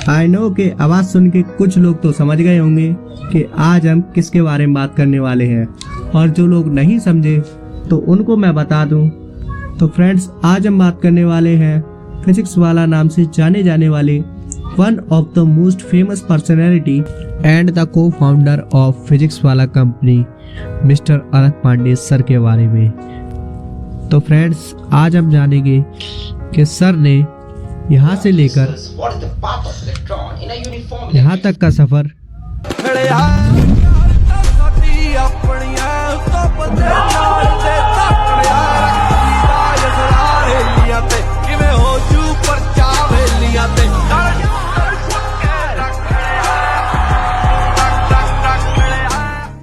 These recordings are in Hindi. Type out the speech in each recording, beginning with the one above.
आई नो कि आवाज़ सुन के कुछ लोग तो समझ गए होंगे कि आज हम किसके बारे में बात करने वाले हैं, और जो लोग नहीं समझे तो उनको मैं बता दूं। तो फ्रेंड्स, आज हम बात करने वाले हैं फिजिक्स वाला नाम से जाने जाने वाले one of the most famous personality and the को फाउंडर ऑफ फिजिक्स वाला कंपनी मिस्टर अलख पांडे सर के बारे में। तो फ्रेंड्स, आज हम जानेंगे कि सर ने यहाँ से लेकर यहाँ तक का सफर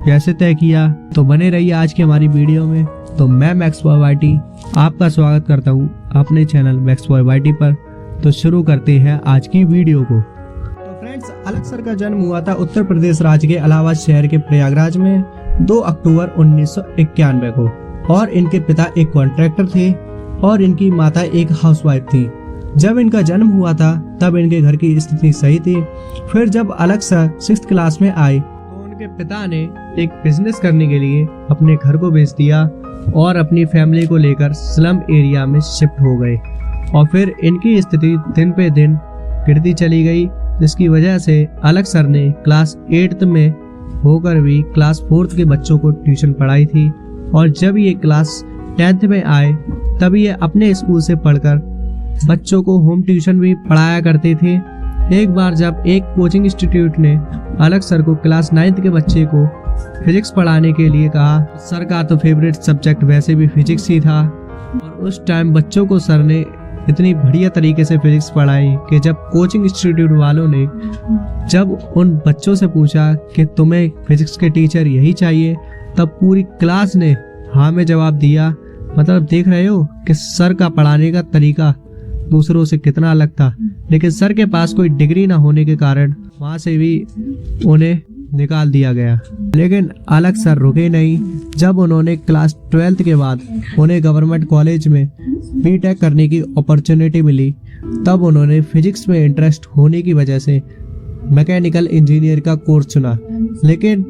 कैसे तय किया। तो बने रहिए आज की हमारी वीडियो में। तो मैं मैक्स बॉय वाईटी आपका स्वागत करता हूँ अपने चैनल मैक्स बॉय वाईटी पर। तो शुरू करते हैं आज की वीडियो को। तो फ्रेंड्स, अलख सर का जन्म हुआ था उत्तर प्रदेश राज्य के इलाहाबाद शहर के प्रयागराज में 2 अक्टूबर 1991 को, और इनके पिता एक कॉन्ट्रैक्टर थे और इनकी माता एक हाउसवाइफ थी। जब इनका जन्म हुआ था तब इनके घर की स्थिति सही थी। फिर जब अलख सर 6th क्लास में आए तो उनके पिता ने एक बिजनेस करने के लिए अपने घर को बेच दिया और अपनी फैमिली को लेकर स्लम एरिया में शिफ्ट हो गए। और फिर इनकी स्थिति दिन पे दिन गिरती चली गई, जिसकी वजह से अलख सर ने क्लास 8th में होकर भी क्लास 4th के बच्चों को ट्यूशन पढ़ाई थी। और जब ये क्लास 10th में आए तब ये अपने स्कूल से पढ़कर बच्चों को होम ट्यूशन भी पढ़ाया करते थे। एक बार जब एक कोचिंग इंस्टीट्यूट ने अलख सर को क्लास 9th के बच्चे को फिजिक्स पढ़ाने के लिए कहा। सर का तो फेवरेट सब्जेक्ट वैसे भी फिजिक्स ही था, और उस टाइम बच्चों को सर ने इतनी बढ़िया तरीके से फिजिक्स पढ़ाई कि जब कोचिंग इंस्टीट्यूट वालों ने जब उन बच्चों से पूछा कि तुम्हें फिजिक्स के टीचर यही चाहिए, तब पूरी क्लास ने हाँ में जवाब दिया। मतलब देख रहे हो कि सर का पढ़ाने का तरीका दूसरों से कितना अलग था। लेकिन सर के पास कोई डिग्री ना होने के कारण वहाँ से भी उन्हें निकाल दिया गया। लेकिन अलख सर रुके नहीं। जब उन्होंने क्लास 12th के बाद उन्हें गवर्नमेंट कॉलेज में बीटेक करने की अपॉर्चुनिटी मिली, तब उन्होंने फिजिक्स में इंटरेस्ट होने की वजह से मैकेनिकल इंजीनियर का कोर्स चुना। लेकिन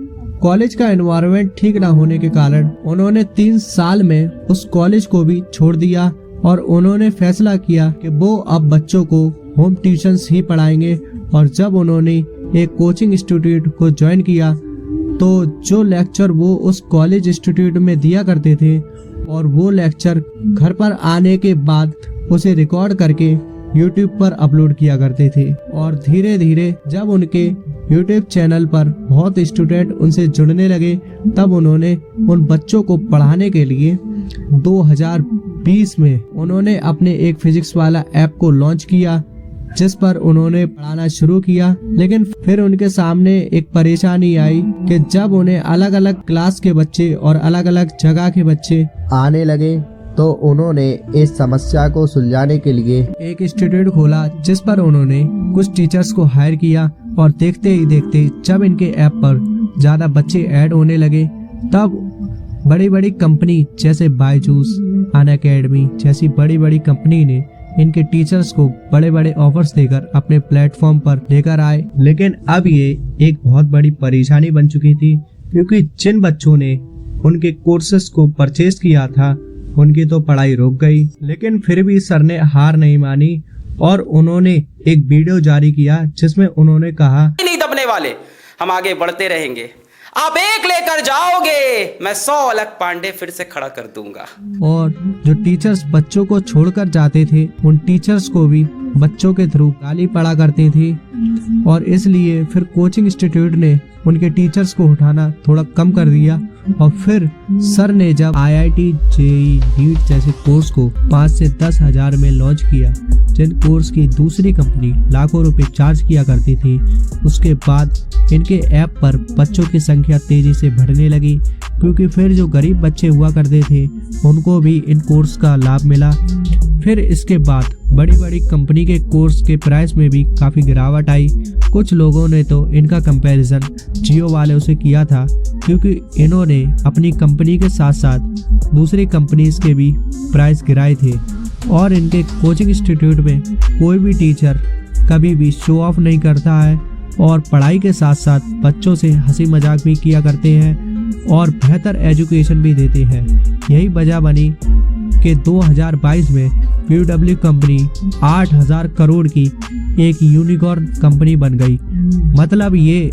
कॉलेज का एनवायरनमेंट ठीक ना होने के कारण उन्होंने 3 साल में उस कॉलेज को भी छोड़ दिया और उन्होंने फैसला किया कि वो अब बच्चों को होम ट्यूशंस ही पढ़ाएंगे। और जब उन्होंने एक कोचिंग इंस्टीट्यूट को ज्वाइन किया तो जो लेक्चर वो उस कॉलेज इंस्टीट्यूट में दिया करते थे, और वो लेक्चर घर पर आने के बाद उसे रिकॉर्ड करके यूट्यूब पर अपलोड किया करते थे। और धीरे धीरे जब उनके यूट्यूब चैनल पर बहुत स्टूडेंट उनसे जुड़ने लगे, तब उन्होंने उन बच्चों को पढ़ाने के लिए 2020 में उन्होंने अपने एक फिजिक्स वाला ऐप को लॉन्च किया, जिस पर उन्होंने पढ़ाना शुरू किया। लेकिन फिर उनके सामने एक परेशानी आई कि जब उन्हें अलग अलग क्लास के बच्चे और अलग अलग जगह के बच्चे आने लगे, तो उन्होंने इस समस्या को सुलझाने के लिए एक इंस्टीट्यूट खोला, जिस पर उन्होंने कुछ टीचर्स को हायर किया। और देखते ही देखते जब इनके ऐप पर ज़्यादा बच्चे ऐड होने लगे, तब बड़ी बड़ी कंपनी जैसे बायजूस, अनअकैडमी जैसी बड़ी बड़ी कंपनी ने इनके टीचर्स को बड़े बड़े ऑफर्स देकर अपने प्लेटफॉर्म पर लेकर आए। लेकिन अब ये एक बहुत बड़ी परेशानी बन चुकी थी, क्योंकि जिन बच्चों ने उनके कोर्सेज को परचेज किया था उनकी तो पढ़ाई रुक गई। लेकिन फिर भी सर ने हार नहीं मानी और उन्होंने एक वीडियो जारी किया, जिसमें उन्होंने कहा, नहीं दबने वाले, हम आगे बढ़ते रहेंगे। आप एक लेकर जाओगे, मैं 100 अलख पांडे फिर से खड़ा कर दूंगा। और जो टीचर्स बच्चों को छोड़कर जाते थे, उन टीचर्स को भी बच्चों के थ्रू गाली पड़ा करती थी। और इसलिए फिर कोचिंग इंस्टीट्यूट ने उनके टीचर्स को उठाना थोड़ा कम कर दिया। और फिर सर ने जब IIT, JEE, नीट जैसे कोर्स को 5 से 10 हजार में लॉन्च किया, जिन कोर्स की दूसरी कंपनी लाखों रुपए चार्ज किया करती थी, उसके बाद इनके ऐप पर बच्चों की संख्या तेजी से बढ़ने लगी, क्योंकि फिर जो गरीब बच्चे हुआ करते थे उनको भी इन कोर्स का लाभ मिला। फिर इसके बाद बड़ी बड़ी कंपनी के कोर्स के प्राइस में भी काफ़ी गिरावट आई। कुछ लोगों ने तो इनका कंपैरिजन जियो वालों से किया था, क्योंकि इन्होंने अपनी कंपनी के साथ साथ दूसरी कंपनीज के भी प्राइस गिराए थे। और इनके कोचिंग इंस्टीट्यूट में कोई भी टीचर कभी भी शो ऑफ नहीं करता है और पढ़ाई के साथ साथ बच्चों से हंसी मजाक भी किया करते हैं और बेहतर एजुकेशन भी देते हैं। यही वजह बनी कि 2022 में BMW कंपनी 8,000 करोड़ की एक यूनिकॉर्न कंपनी बन गई। मतलब ये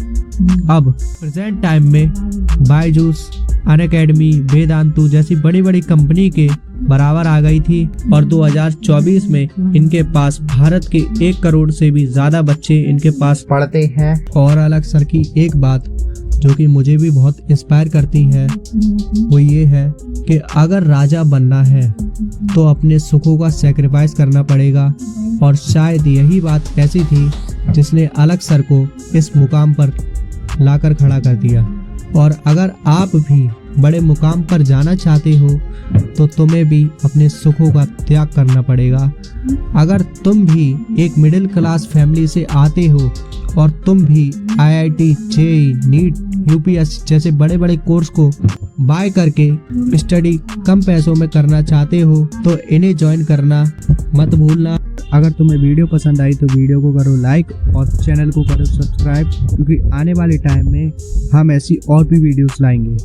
अब प्रेजेंट टाइम में बायजूस, अनअकैडमी, वेदांतु जैसी बड़ी बड़ी कंपनी के बराबर आ गई थी और 2024 में इनके पास भारत के 1 करोड़ से भी ज्यादा बच्चे इनके पास पढ़ते हैं। और अलग सर की एक बात जो कि मुझे भी बहुत इंस्पायर करती है वो ये है कि अगर राजा बनना है तो अपने सुखों का सैक्रिफाइस करना पड़ेगा और शायद यही बात ऐसी थी जिसने अलग सर को इस मुकाम पर लाकर खड़ा कर दिया। और अगर आप भी बड़े मुकाम पर जाना चाहते हो तो तुम्हें भी अपने सुखों का त्याग करना पड़ेगा। अगर तुम भी एक मिडिल क्लास फैमिली से आते हो और तुम भी IIT, JEE, नीट, UPSC जैसे बड़े बड़े कोर्स को बाय करके स्टडी कम पैसों में करना चाहते हो तो इन्हें ज्वाइन करना मत भूलना। अगर तुम्हें वीडियो पसंद आई तो वीडियो को करो लाइक और चैनल को करो सब्सक्राइब, क्योंकि आने वाले टाइम में हम ऐसी और भी वीडियोस लाएंगे।